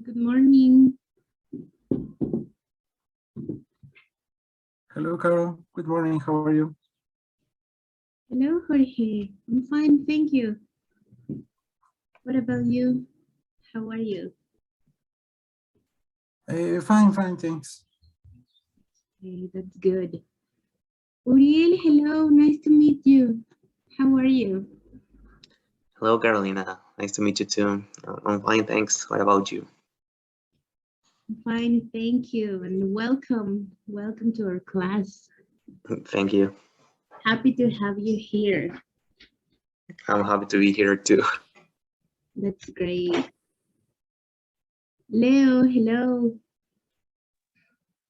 Good morning. Hello, Carol. Good morning. How are you? Hello, Jorge. I'm fine, thank you. What about you? How are you? Fine, thanks. Okay, that's good. Uriel, hello, nice to meet you. How are you? Hello, Carolina. Nice to meet you too. I'm fine, thanks. What about you? I'm fine, thank you, and welcome. Welcome to our class. Thank you. Happy to have you here. I'm happy to be here too. That's great. Leo, hello.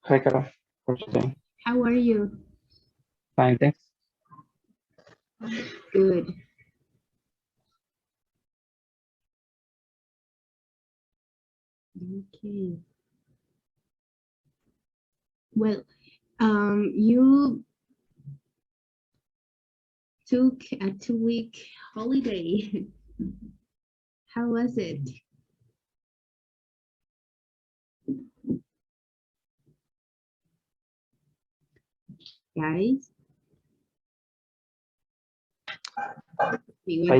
Hi, Carol. How are you doing? How are you? Fine, thanks. Good. Okay. Well, you took a 2-week holiday. How was it? Guys? I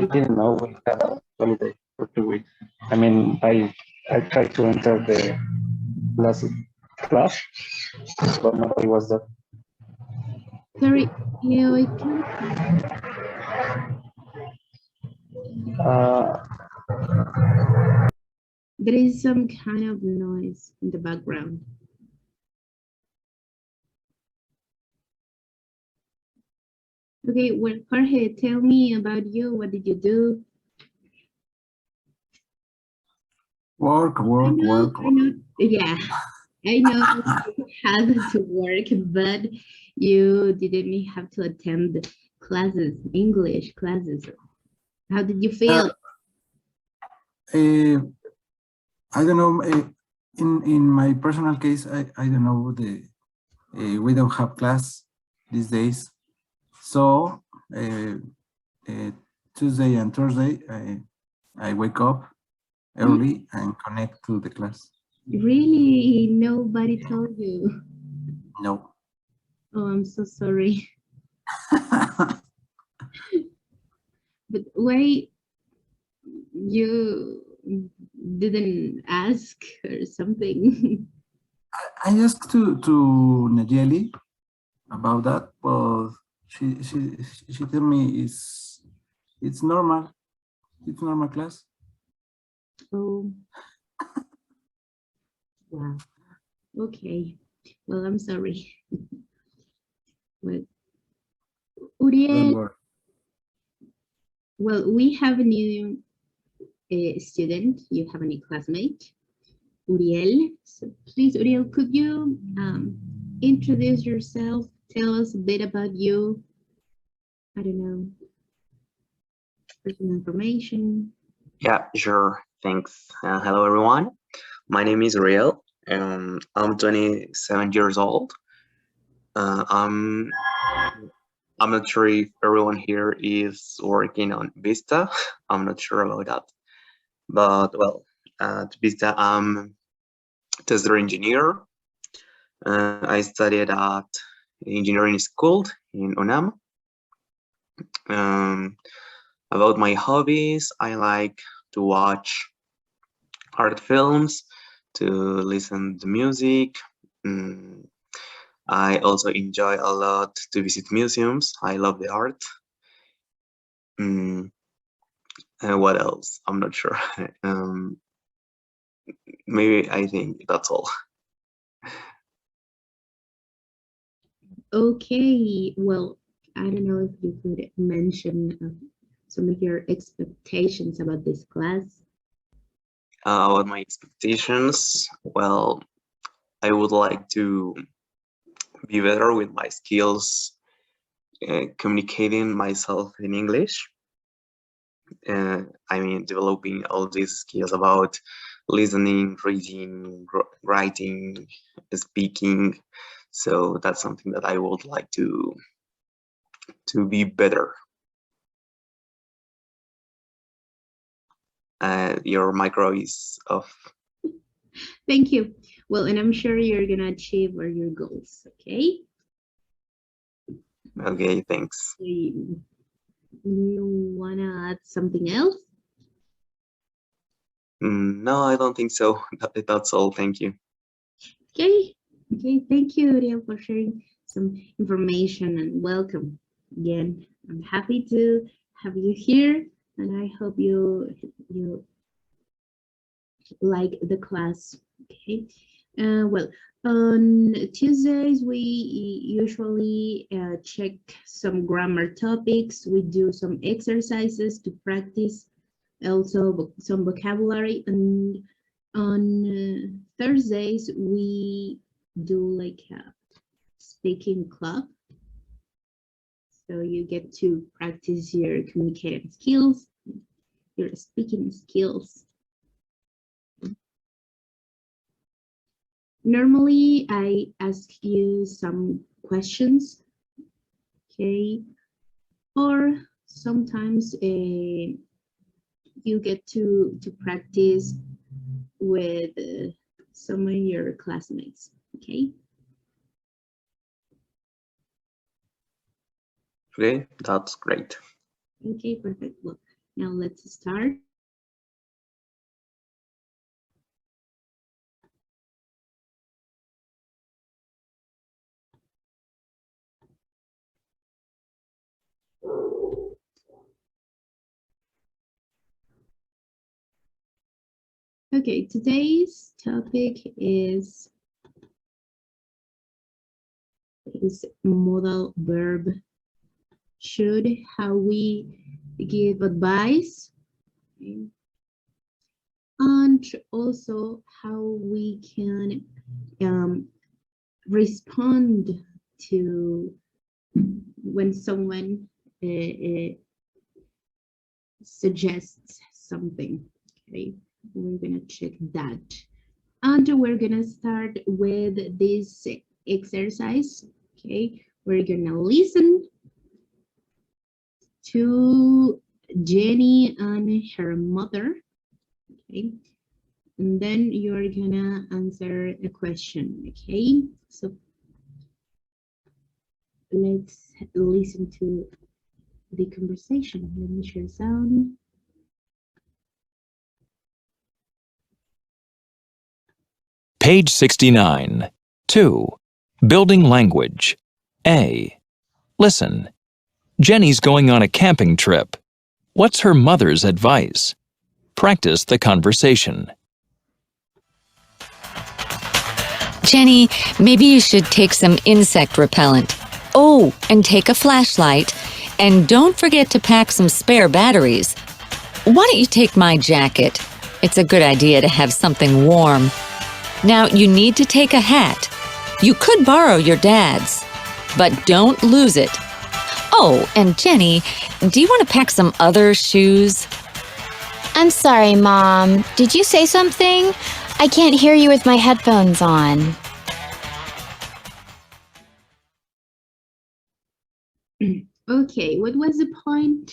didn't know we had a holiday for 2 weeks. I mean, I tried to enter the last class, but nobody was there. Sorry, Leo, I can't. Uh, There is some kind of noise in the background. Okay, well, Jorge, tell me about you. What did you do? Work. I know, yeah, I know you had to work, but you didn't have to attend classes, English classes. How did you feel? I don't know. In my personal case, I don't know. We don't have class these days, so Tuesday and Thursday I wake up early and connect to the class. Really? Nobody told you? No. Oh, I'm so sorry. But why you didn't ask or something? I asked to Nayeli about that, but she told me it's normal. It's normal class. Oh, wow. Okay. Well, I'm sorry. Well, Don't Uriel, worry. well, we have a new student. You have a new classmate, Uriel. So please, Uriel, could you introduce yourself? Tell us a bit about you. I don't know, personal information. Yeah, sure. Thanks. Hello, everyone. My name is Riel. I'm 27 years old. I'm not sure if everyone here is working on Vista. I'm not sure about that. But well, at Vista, I'm tester engineer. I studied at engineering school in UNAM. About my hobbies, I like to watch art films, to listen to music. I also enjoy a lot to visit museums. I love the art. And what else? I'm not sure. Maybe I think that's all. Okay, well, I don't know if you could mention some of your expectations about this class. About my expectations, well, I would like to be better with my skills communicating myself in English. I mean, developing all these skills about listening, reading, writing, speaking. So that's something that I would like to be better. Your micro is off. Thank you. Well, and I'm sure you're gonna achieve all your goals, okay? Okay, thanks. You wanna add something else? No, I don't think so. That's all. Thank you. Okay, okay, thank you, Uriel, for sharing some information and welcome. Again, I'm happy to have you here and I hope you like the class, okay? Well, on Tuesdays, we usually check some grammar topics. We do some exercises to practice also some vocabulary, and on Thursdays we do like a speaking club, so you get to practice your communicative skills, your speaking skills. Normally I ask you some questions, okay, or sometimes you get to practice with some of your classmates, okay? Okay, that's great. Okay, perfect. Well, now let's start. Okay, today's topic is modal verb should, how we give advice, okay, and also how we can respond to when someone suggests something, okay? We're gonna check that. And we're gonna start with this exercise, okay? We're gonna listen to Jenny and her mother, okay? And then you're gonna answer a question, okay? So let's listen to the conversation. Let me share sound. Page 69. 2. Building language. A. Listen. Jenny's going on a camping trip. What's her mother's advice? Practice the conversation. Jenny, maybe you should take some insect repellent. Oh, and take a flashlight. And don't forget to pack some spare batteries. Why don't you take my jacket? It's a good idea to have something warm. Now, you need to take a hat. You could borrow your dad's, but don't lose it. Oh, and Jenny, do you want to pack some other shoes? I'm sorry, Mom. Did you say something? I can't hear you with my headphones on. Okay, what was the point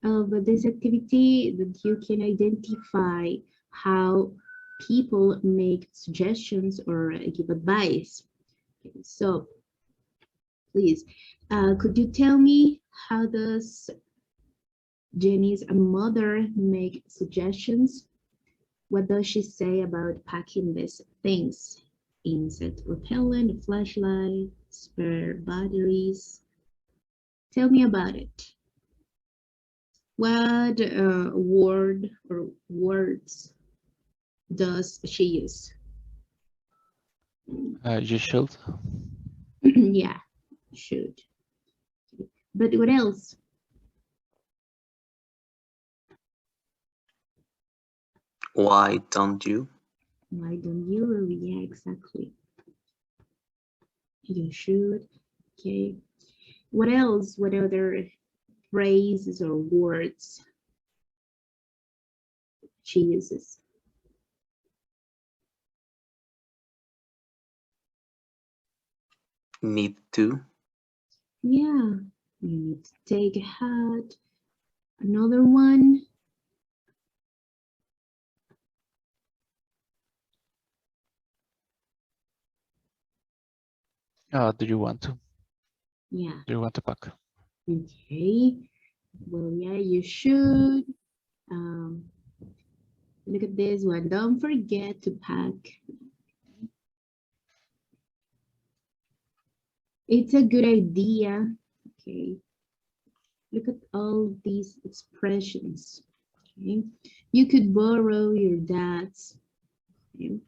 of this activity? That you can identify how people make suggestions or give advice. Okay, so please, could you tell me how does Jenny's mother make suggestions? What does she say about packing these things? Insect repellent, flashlight, spare batteries. Tell me about it. What word or words does she use? You should. Yeah, should. But what else? Why don't you? Why don't you? Yeah, exactly. You should. Okay. What else? What other phrases or words she uses? Need to. Yeah, you need to take a hat. Another one. Do you want to? Yeah. Do you want to pack? Okay. Well, yeah, you should. Look at this one. Don't forget to pack. It's a good idea. Okay. Look at all these expressions. Okay. You could borrow your dad's. Okay.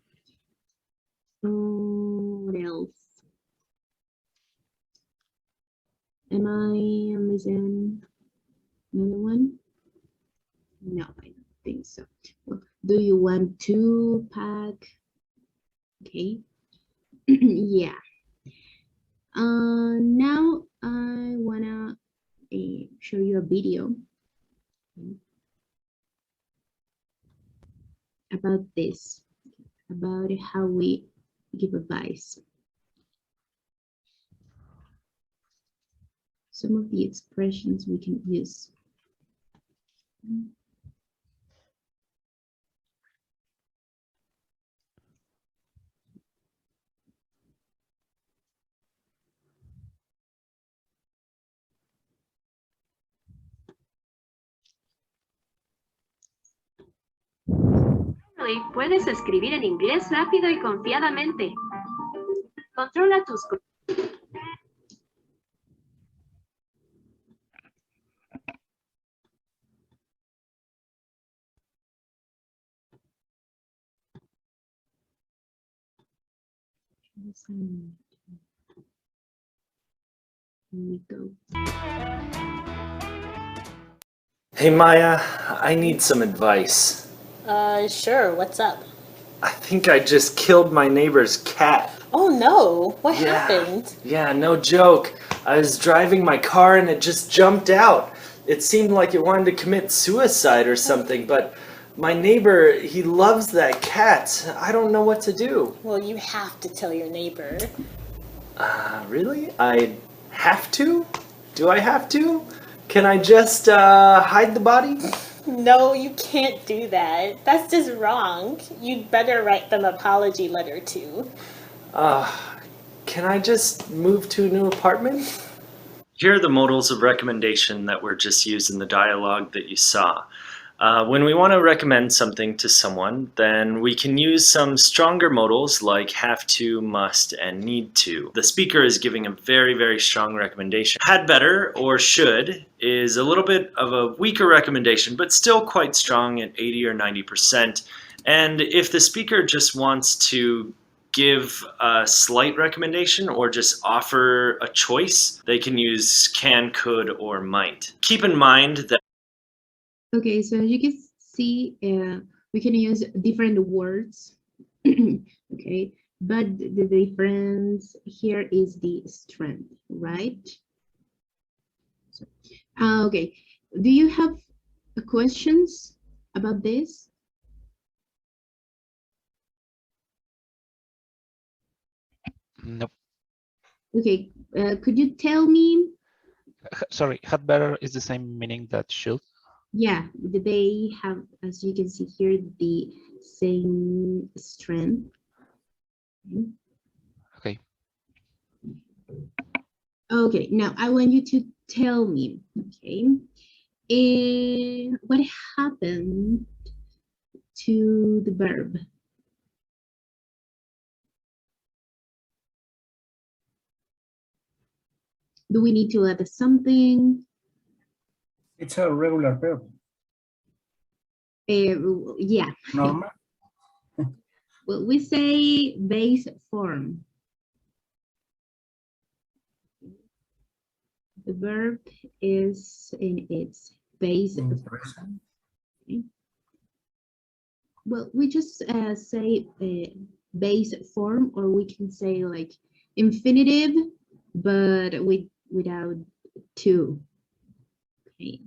What else? Am I missing another one? No, I don't think so. Well, do you want to pack? Okay. Yeah. Now I wanna show you a video about this, about how we give advice. Some of the expressions we can use. Y puedes escribir en inglés rápido y confiadamente. Controla tus... Here we go. Hey Maya, I need some advice. Sure, what's up? I think I just killed my neighbor's cat. Oh no, what Yeah. happened? Yeah, no joke. I was driving my car and it just jumped out. It seemed like it wanted to commit suicide or something, but my neighbor, he loves that cat. I don't know what to do. Well, you have to tell your neighbor. Really? I have to? Do I have to? Can I just hide the body? No, you can't do that. That's just wrong. You'd better write them an apology letter too. Can I just move to a new apartment? Here are the modals of recommendation that were just used in the dialogue that you saw. When we want to recommend something to someone, then we can use some stronger modals like have to, must, and need to. The speaker is giving a very, very strong recommendation. Had better or should is a little bit of a weaker recommendation, but still quite strong at 80 or 90%. And if the speaker just wants to give a slight recommendation or just offer a choice, they can use can, could, or might. Keep in mind that Okay, so as you can see, we can use different words. Okay, but the difference here is the strength, right? So, okay, do you have questions about this? Nope. Okay, could you tell me? Sorry, had better is the same meaning that should. Yeah, they have, as you can see here, the same strength. Okay. Okay, now I want you to tell me, okay, what happened to the verb? Do we need to add something? It's a regular verb. Yeah. Normal. Well, we say base form. The verb is in its base In form. Okay. Well, we just say base form, or we can say like infinitive, but without to. Okay,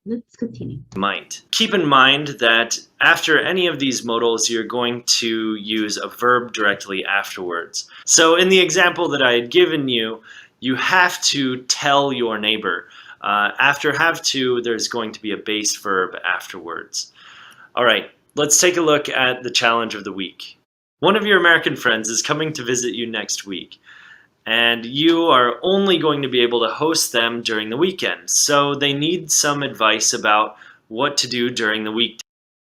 let's continue. might. Keep in mind that after any of these modals, you're going to use a verb directly afterwards. So in the example that I had given you, you have to tell your neighbor. After have to, there's going to be a base verb afterwards. All right, let's take a look at the challenge of the week. One of your American friends is coming to visit you next week, and you are only going to be able to host them during the weekend. So they need some advice about what to do during the week.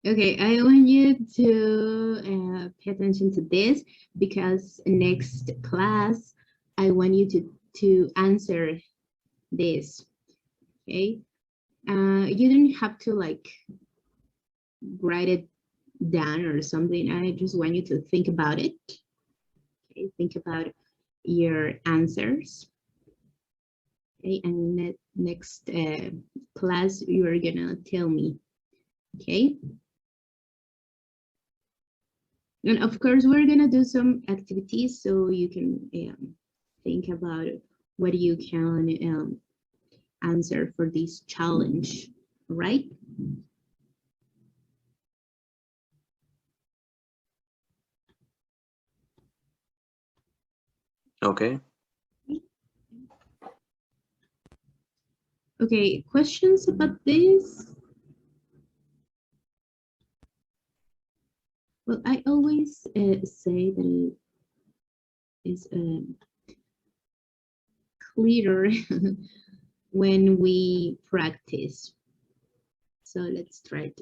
Okay, I want you to pay attention to this, because next class, I want you to answer this, okay? You don't have to like write it down or something. I just want you to think about it. Okay, think about your answers. Okay, and next class, you are gonna tell me, okay? And of course, we're gonna do some activities so you can think about what you can answer for this challenge, right? Okay. Okay, questions about this? Well, I always say that it is clearer when we practice. So let's try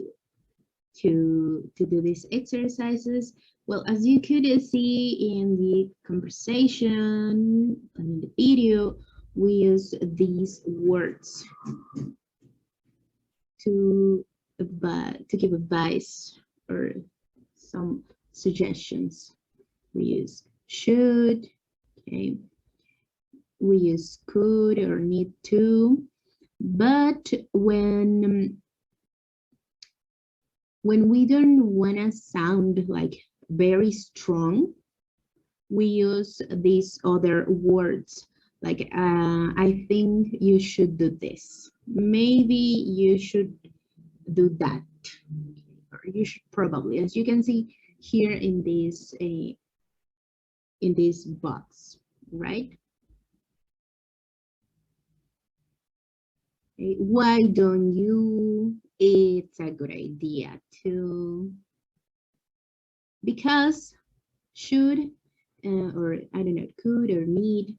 to do these exercises. Well, as you could see in the conversation and in the video, we use these words to give advice or some suggestions. We use should, okay. We use could or need to, but when we don't want to sound like very strong, we use these other words like I think you should do this. Maybe you should do that. Or you should probably, as you can see here in this box, right? Okay, why don't you? It's a good idea too. Because should or I don't know, could or need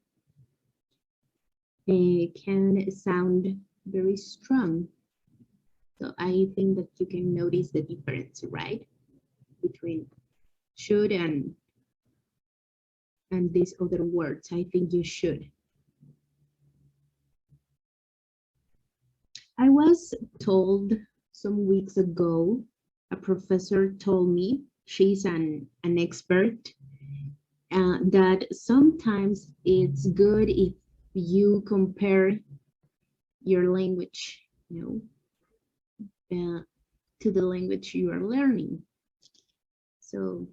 can sound very strong. So I think that you can notice the difference, right? Between should and these other words. I think you should. I was told some weeks ago, a professor told me, she's an expert, that sometimes it's good if you compare your language, you know, to the language you are learning. So,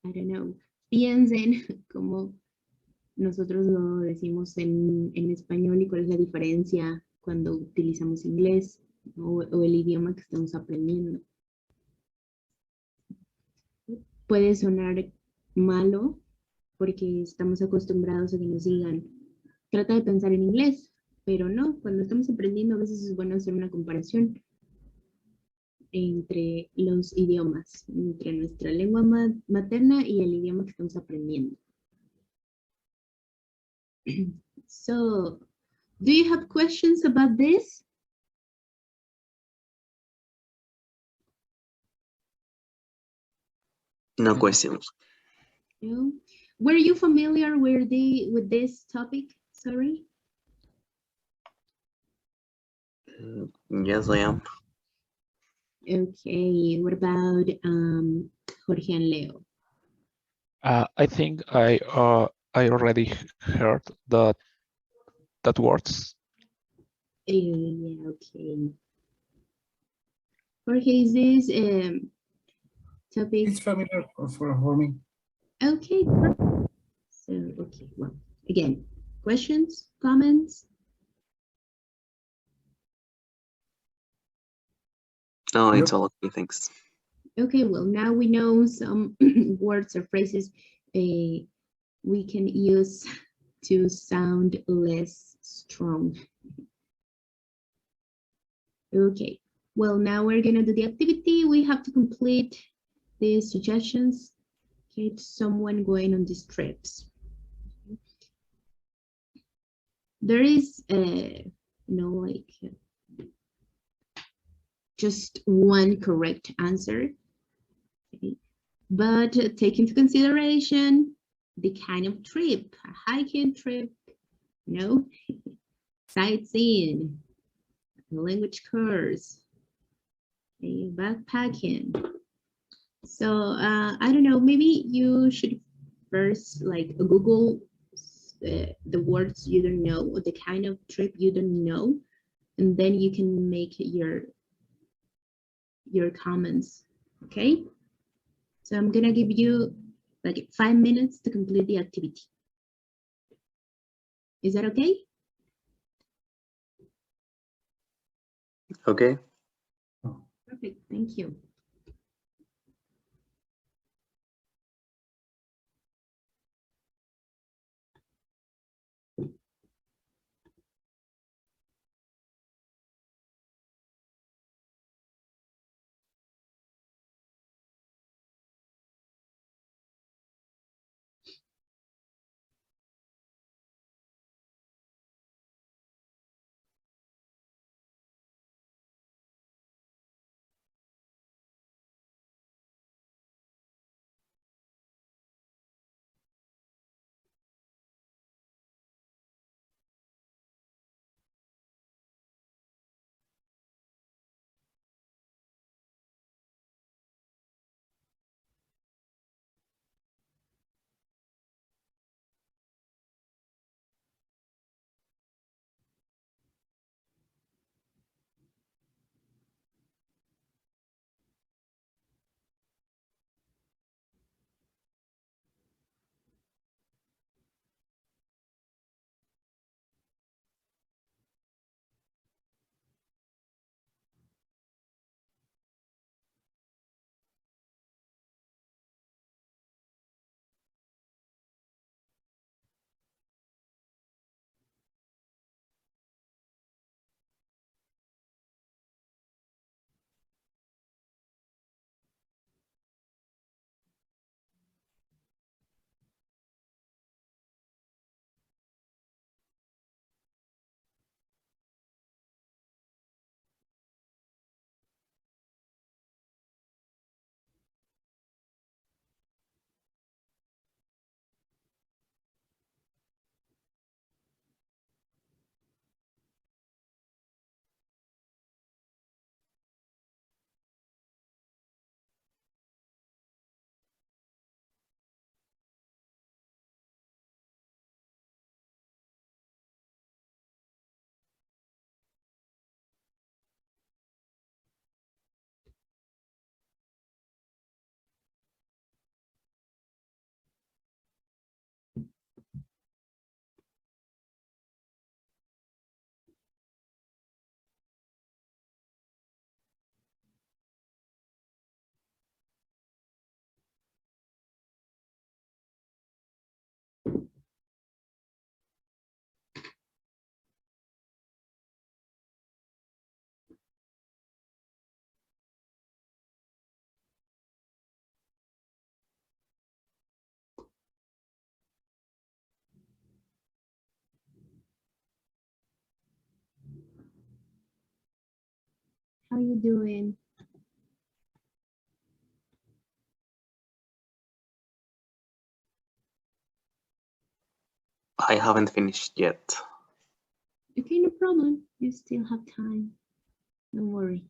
I don't know, piensen como nosotros lo decimos en español y cuál es la diferencia cuando utilizamos inglés o el idioma que estamos aprendiendo. Puede sonar malo porque estamos acostumbrados a que nos digan, trata de pensar en inglés, pero no, cuando estamos aprendiendo a veces es bueno hacer una comparación entre los idiomas, entre nuestra lengua materna y el idioma que estamos aprendiendo. So, do you have questions about this? No questions. No? Were you familiar with this topic? Sorry. Yes, I am. Okay, what about Jorge and Leo? I think I already heard that words. Yeah, okay. Jorge, is this topic? It's familiar for me. Okay, perfect. So, okay, well, again, questions, comments? No, Yep. it's all okay, thanks. Okay, well, now we know some words or phrases we can use to sound less strong. Okay, well, now we're gonna do the activity. We have to complete the suggestions. Okay, to someone going on these trips. there is like just one correct answer. Okay. But take into consideration the kind of trip, a hiking trip, sightseeing, language course, backpacking. So I don't know, maybe you should first like Google the words you don't know or the kind of trip you don't know, and then you can make your comments. Okay, so I'm gonna give you like 5 minutes to complete the activity. Is that okay? Okay. Perfect, thank you. How you doing? I haven't finished yet. Okay, no problem. You still have time. Don't worry.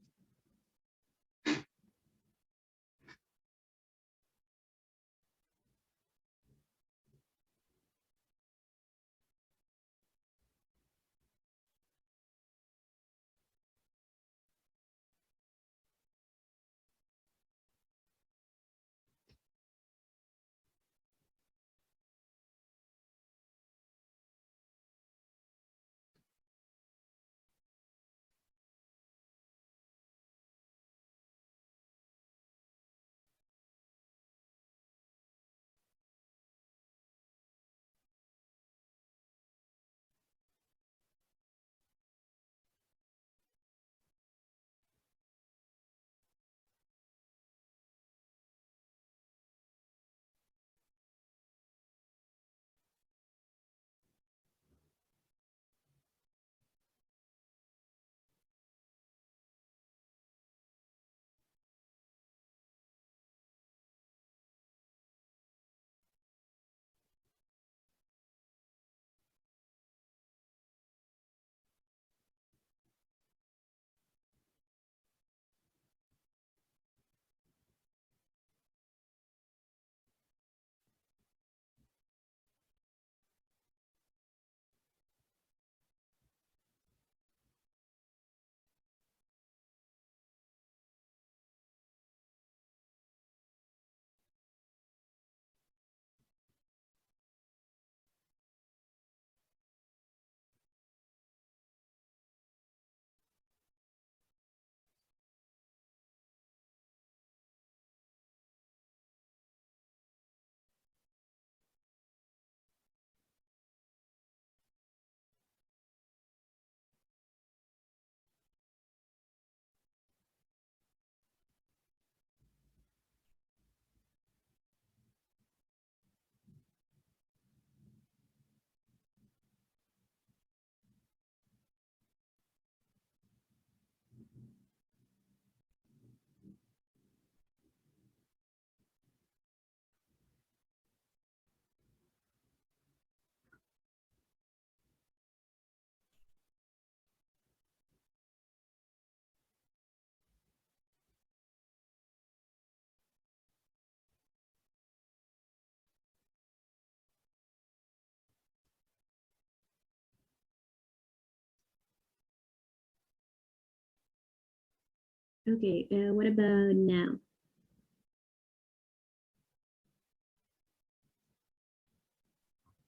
Okay, what about now?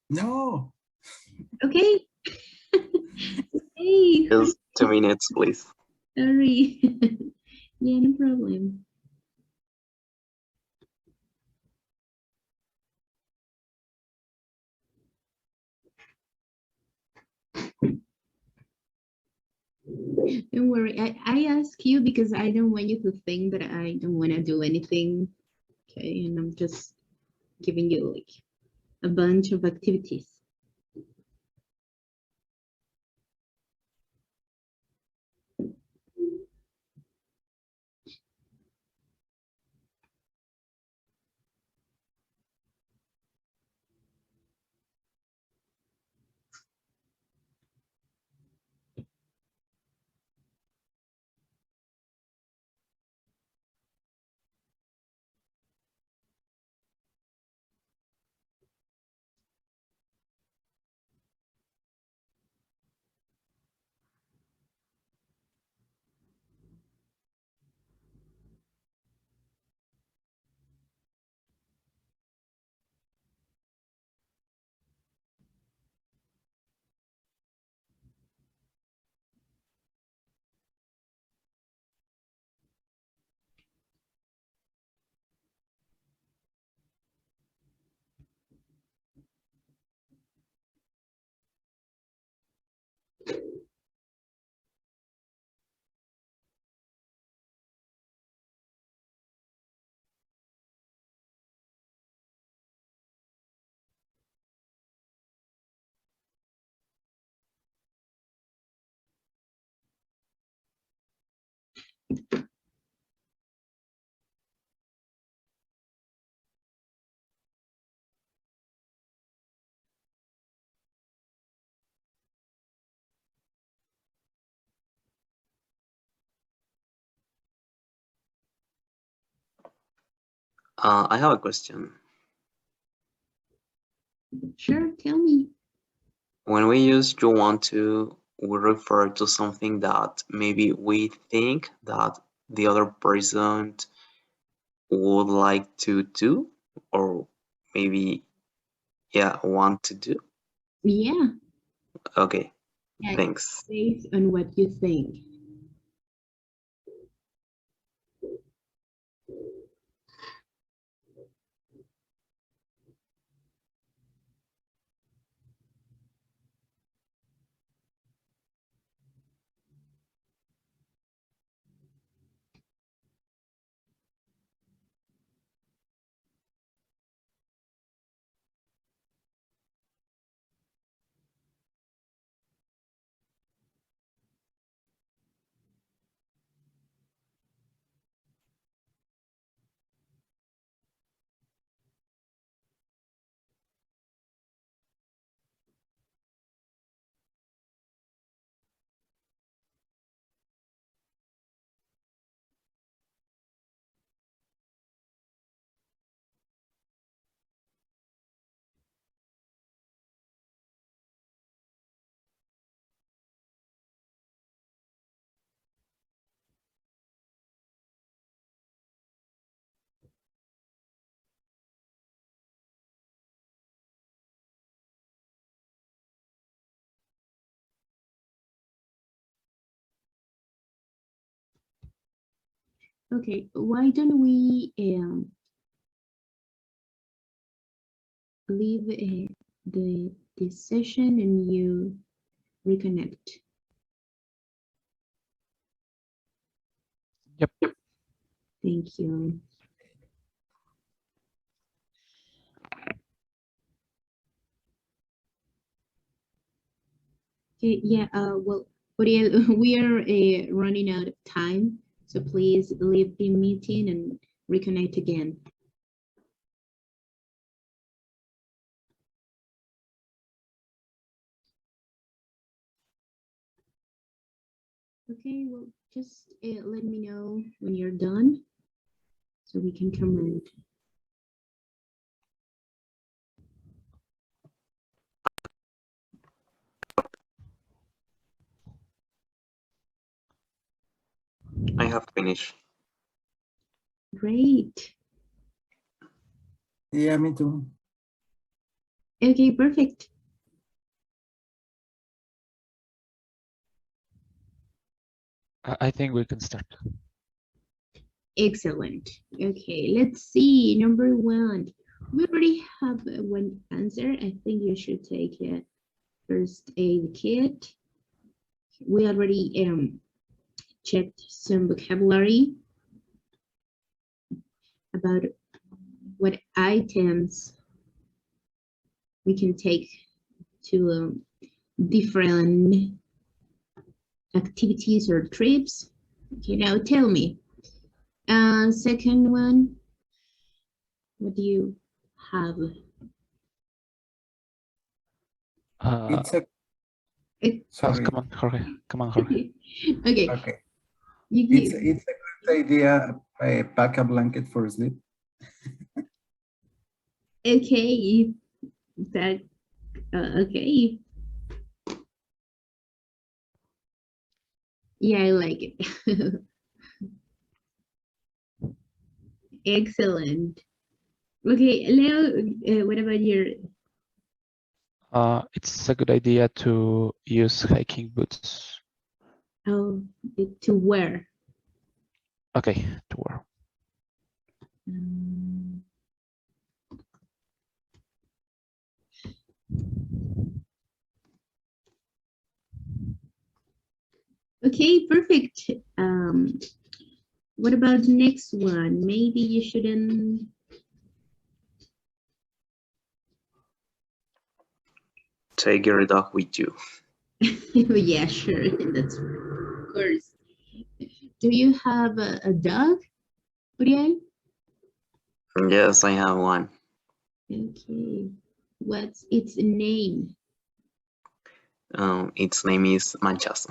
No. Okay. Hey, Just 2 minutes, please. sorry. Yeah, no problem. Don't worry. I ask you because I don't want you to think that I don't want to do anything. Okay, and I'm just giving you like a bunch of activities. I have a question. Sure, tell me. When we use you want to, we refer to something that maybe we think that the other person would like to do, or maybe, yeah, want to do. Yeah, Okay, yeah, thanks. based on what you think. Okay, why don't we leave this session and you reconnect? Yep. Thank you. Okay, yeah, well, Uriel, we are running out of time, so please leave the meeting and reconnect again. Okay, well, just let me know when you're done so we can comment. I have finished. Great. Yeah, me too. Okay, perfect. I think we can start. Excellent. Okay, let's see. Number 1. We already have one answer. I think you should take a first aid kit. We already checked some vocabulary about what items we can take to different activities or trips. Okay, now tell me. Second one, what do you have? It's a sorry. Come on, Jorge. Come on, Jorge. Okay. Okay. You It's can, a good idea. Pack a blanket for sleep. okay, that okay. Yeah, I like it. Excellent. Okay, Leo, what about your? It's a good idea to use hiking boots. Oh, to wear. Okay, to wear. Okay, perfect. What about the next one? Maybe you shouldn't. Take your dog with you. Yeah, sure. That's of course. Do you have a dog, Uriel? Yes, I have one. Okay. What's its name? Its name is Manchas.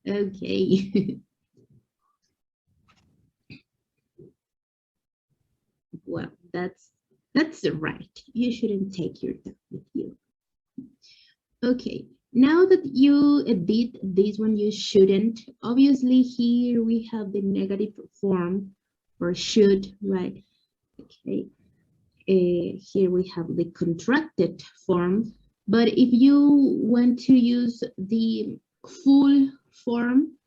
Okay. Well, that's right. You shouldn't take your dog with you. Okay. Now that you did this one, you shouldn't. Obviously, here we have the negative form or should, right? Okay. Here we have the contracted form. But if you want to use the full form,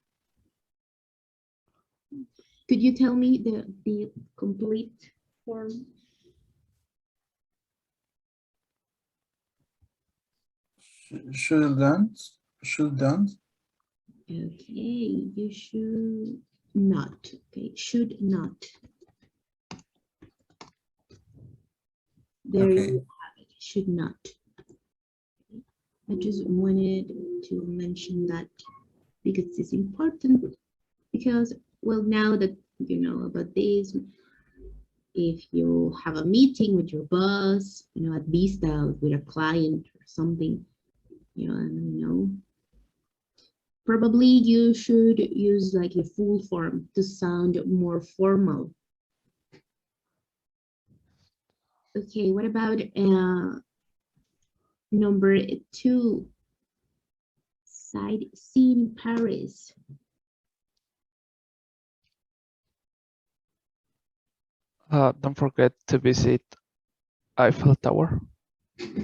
could you tell me the complete form? Shouldn't. Okay, you should not. Okay, should not. There Okay. you have it, should not. I just wanted to mention that because it's important. Because, well, now that you know about this, if you have a meeting with your boss, you know, at Vista with a client or something, you know, probably you should use like a full form to sound more formal. Okay, what about number 2? Sightseeing Paris. Don't forget to visit Eiffel Tower.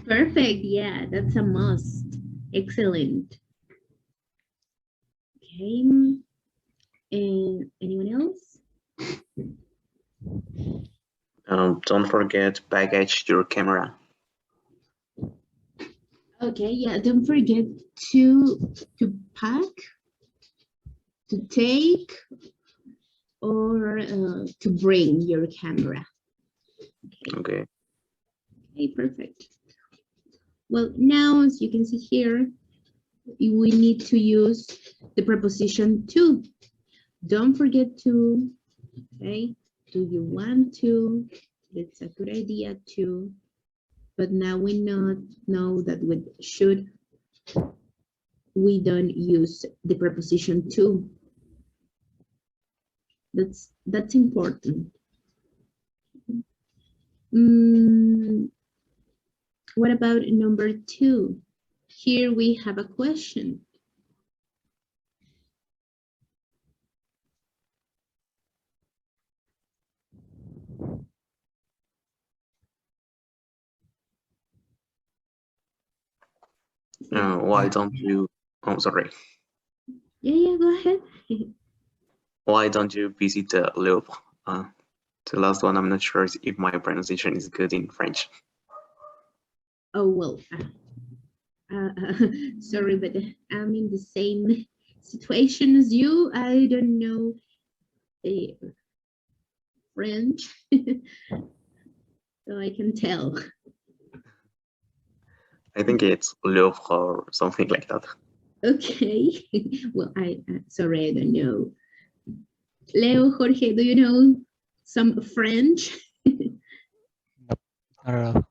Perfect, yeah, that's a must. Excellent. Okay, and anyone else? Don't forget baggage your camera. Okay, yeah, don't forget to pack, to take, or to bring your camera. Okay. Okay, perfect. Well, now, as you can see here, we need to use the preposition to. Don't forget to, okay? Do you want to? It's a good idea to. But now we know that with should, we don't use the preposition to. That's important. What about number 2? Here we have a question. Why don't you? Oh, sorry. Yeah, go ahead. Why don't you visit the Louvre? The last one, I'm not sure if my pronunciation is good in French. Oh, well, sorry, but I'm in the same situation as you. I don't know French, so I can tell. I think it's Louvre or something like that. Okay, well, sorry, I don't know. Leo, Jorge, do you know some French? Not at all.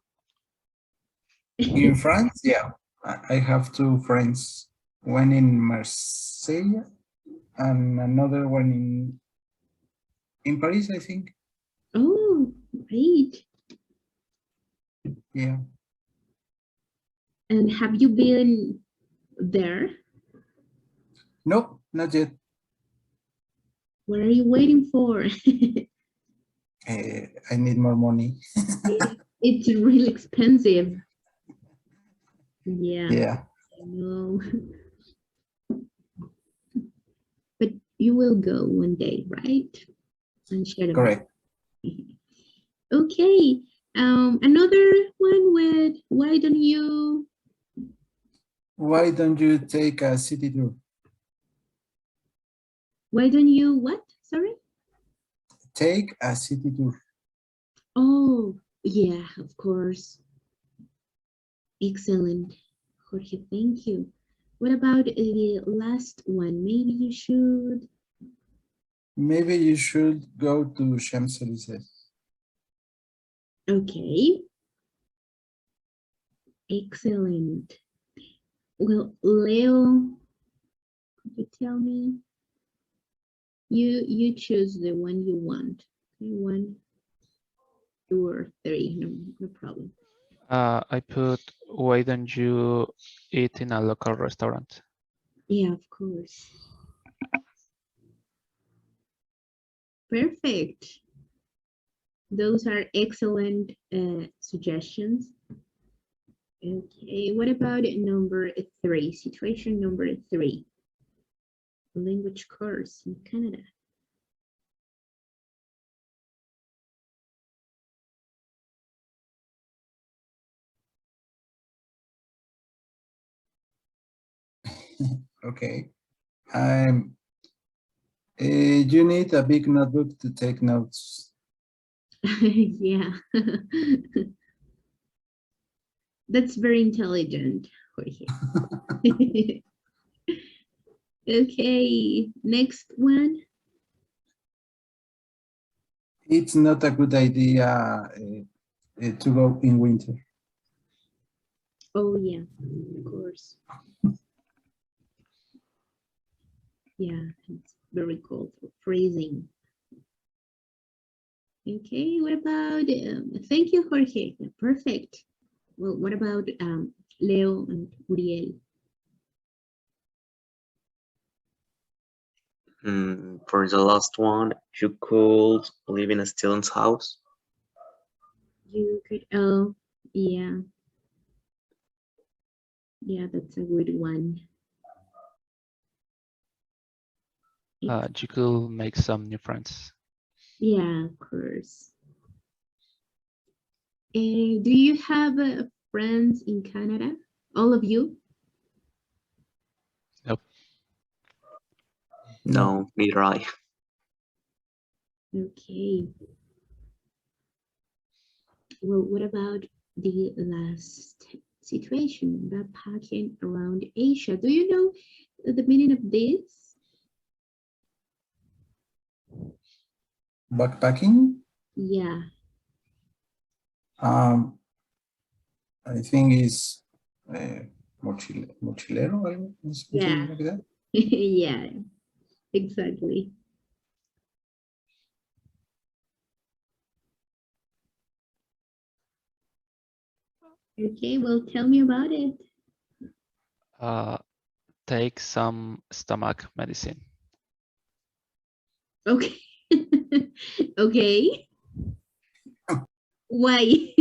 In France, yeah, I have two friends, one in Marseille and another one in Paris, I think. Oh, great. Yeah. And have you been there? No, not yet. What are you waiting for? I need more money. It's really expensive. Yeah. Yeah. I know. But you will go one day, right? And share them. Correct. Okay. Another one with why don't you take a city tour? Why don't you what? Sorry? Take a city tour. Oh, yeah, of course. Excellent. Jorge, thank you. What about the last one? Maybe you should go to Champs-Élysées. Okay. Excellent. Well, Leo, could you tell me? You choose the one you want. Okay, 1, 2, or 3. No problem. I put, why don't you eat in a local restaurant? Yeah, of course. Perfect. Those are excellent suggestions. Okay, what about number 3? Situation number 3. Language course in Canada. Okay. You need a big notebook to take notes. Yeah. That's very intelligent, Jorge. Okay, next one. It's not a good idea to go in winter. Oh, yeah, of course. Yeah, it's very cold, freezing. Okay, what about, thank you, Jorge. Perfect. Well, what about Leo and Uriel? For the last one, you could live in a student's house. You could, oh, yeah. Yeah, that's a good one. You could make some new friends. Yeah, of course. Do you have friends in Canada? All of you? Nope. No, neither I. Okay. Well, what about the last situation, backpacking around Asia? Do you know the meaning of this? Backpacking? Yeah. I think is mochilero, something Yeah. like that. Yeah, exactly. Okay, well, tell me about it. Take some stomach medicine. Okay. Okay. Why?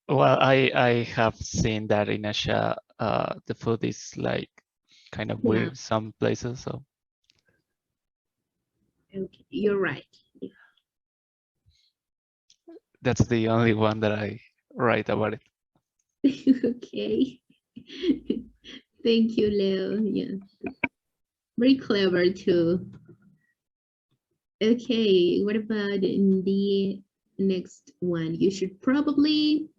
Well, I have seen that in Asia, the food is like kind of Yeah. weird some places. So Okay, you're right. that's the only one that I write about it. Okay. Thank you, Leo. Yeah. Very clever too. Okay, what about in the next one? You should probably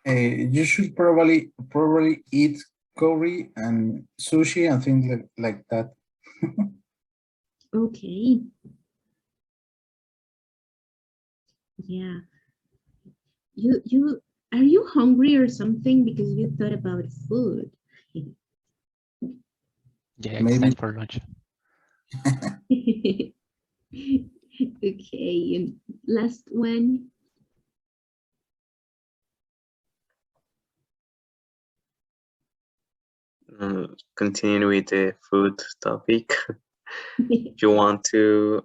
You should probably eat curry and sushi and things like that. okay. Yeah. You are you hungry or something because you thought about food? Yeah, it's Maybe. time for lunch. Okay, and last one. Continue with the food topic. You want to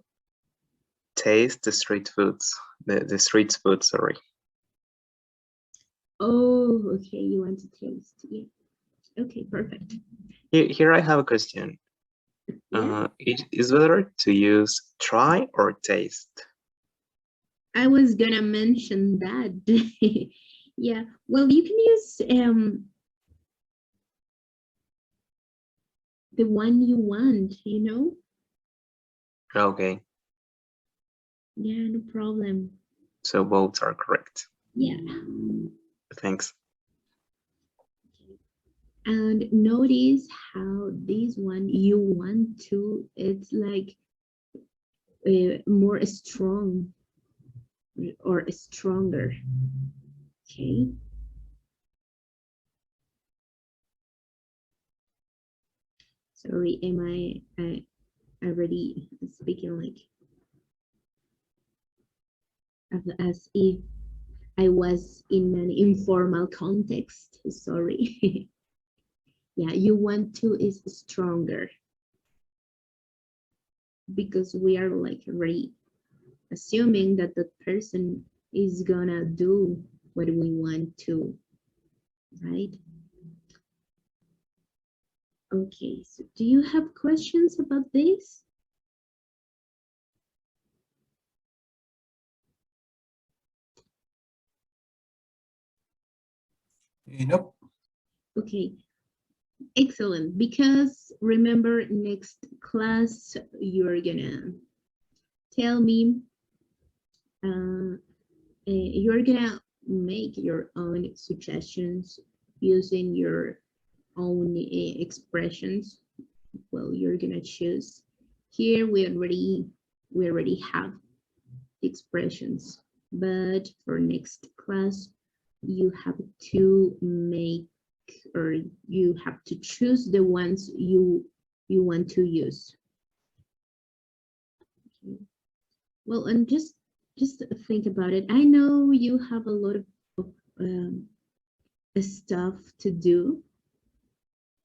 taste the street foods, the street food, sorry. Oh, okay, you want to taste. Yeah. Okay, perfect. Here I have a question. Yeah. It is better to use try or taste? I was gonna mention that. Yeah, well, you can use the one you want, you know? Okay, Yeah, no problem. so both are correct. Yeah. Thanks. And notice how this one you want to, it's like more strong or stronger. Okay. Sorry, am I already speaking like as if I was in an informal context? Sorry. Yeah, you want to is stronger because we are like already assuming that the person is gonna do what we want to, right? Okay, so do you have questions about this? Nope. Okay, excellent. Because remember, next class, you're gonna tell me, you're gonna make your own suggestions using your own expressions. Well, you're gonna choose. Here we already have expressions, but for next class, you have to make, or you have to choose the ones you want to use. Okay. Well, and just think about it. I know you have a lot of stuff to do.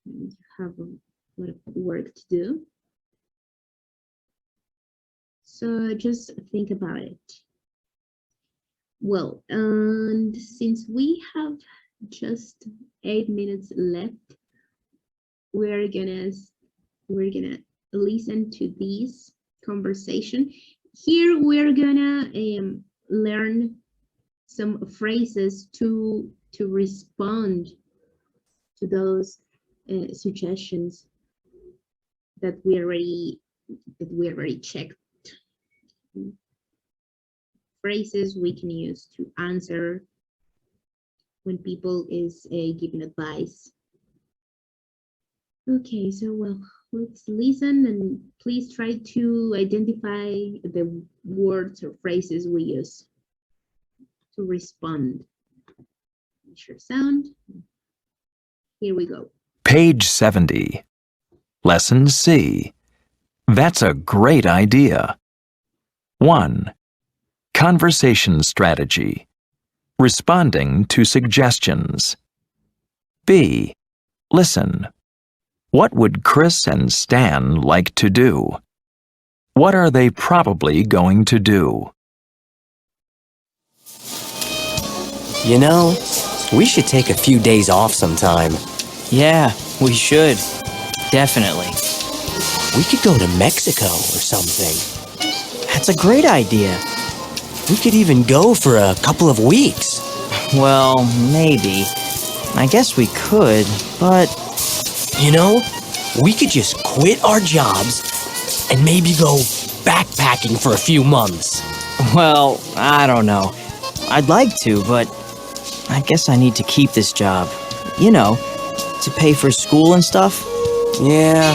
You have a lot of work to do. So just think about it. Well, and since we have just 8 minutes left, we're gonna listen to this conversation. Here we're gonna learn some phrases to respond to those suggestions that we already checked. Phrases we can use to answer when people is giving advice. Okay, so well, let's listen and please try to identify the words or phrases we use to respond. Sure sound. Here we go. Page 70. Lesson C. That's a great idea. 1. Conversation strategy. Responding to suggestions. B. Listen. What would Chris and Stan like to do? What are they probably going to do? You know, we should take a few days off sometime. Yeah, we should. Definitely. We could go to Mexico or something. That's a great idea. We could even go for a couple of weeks. Well, maybe. I guess we could, but... You know, we could just quit our jobs and maybe go backpacking for a few months. Well, I don't know. I'd like to, but I guess I need to keep this job. You know, to pay for school and stuff. Yeah,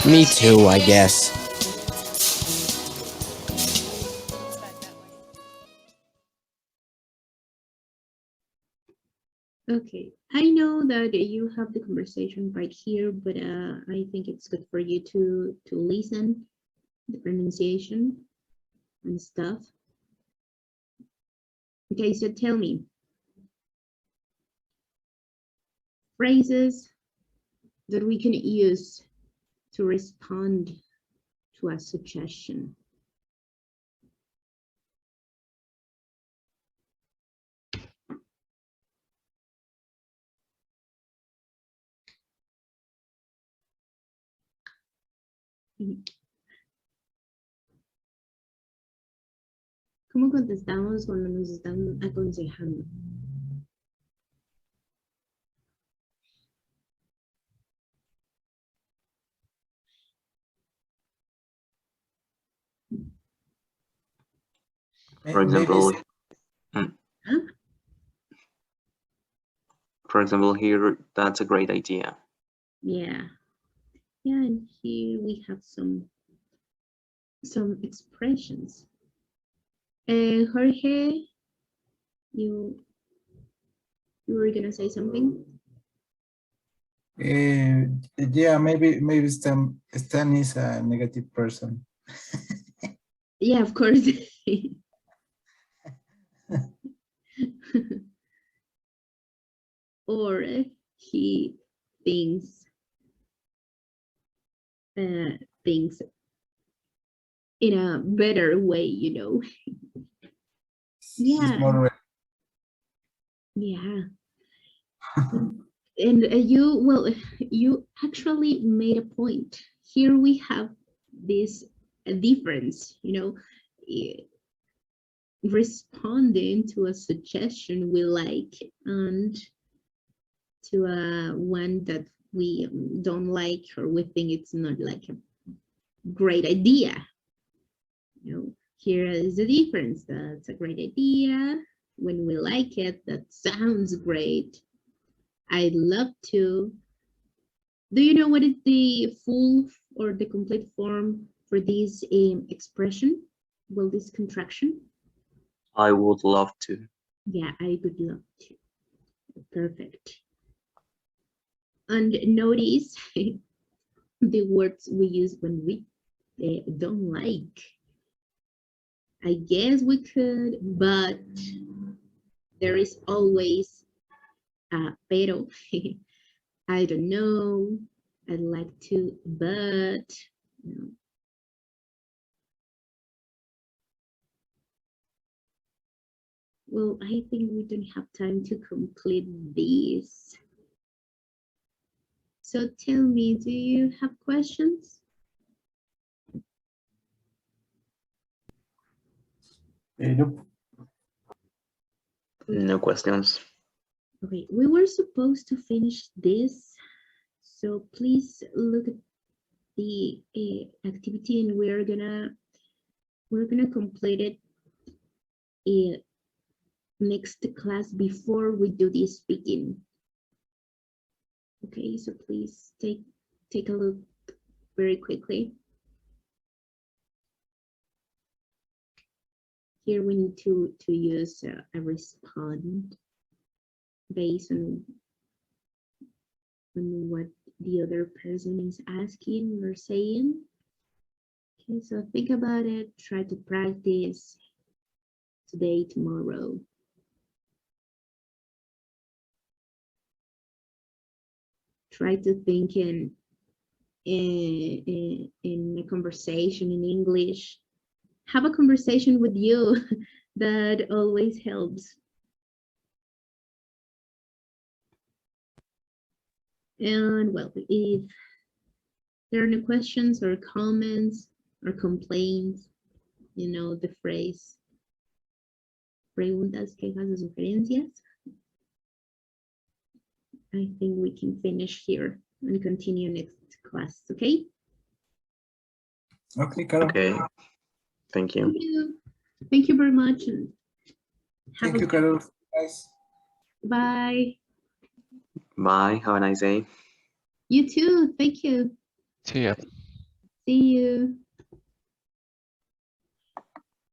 me too, I guess. Okay, I know that you have the conversation right here, but I think it's good for you to listen the pronunciation and stuff. Okay, so tell me phrases that we can use to respond to a suggestion. ¿Cómo contestamos cuando nos están aconsejando? For example, for example, here, that's a great idea. Yeah, and here we have some expressions. Jorge, you were gonna say something? Yeah, maybe Stan is a negative person. Yeah, of course. Or he thinks things in a better way, you know. Yeah. Yeah. And you actually made a point. Here we have this difference, you know, responding to a suggestion we like and to a one that we don't like or we think it's not like a great idea. You know, here is the difference. That's a great idea. When we like it, that sounds great. I'd love to. Do you know what is the full or the complete form for this expression? Well, this contraction? I would love to. Yeah, I would love to. Perfect. And notice the words we use when we don't like. I guess we could, but there is always a pero. I don't know. I'd like to, but no. Well, I think we don't have time to complete this. So tell me, do you have questions? Nope. No questions. Okay, we were supposed to finish this, so please look at the activity, and we're gonna complete it next class before we do the speaking. Okay, so please take a look very quickly. Here we need to use a respond based on what the other person is asking or saying. Okay, so think about it, try to practice today, tomorrow. Try to think in in a conversation in English, have a conversation with you. That always helps. And well, if there are no questions or comments or complaints, you know the phrase, preguntas, quejas, o sugerencias, I think we can finish here and continue next class, okay? Okay, Carol. Okay. Thank you. Thank you. Thank you very much. And have Thank you, Carol. Guys. Bye. Bye. Have a nice day. You too. Thank you. See ya. See you.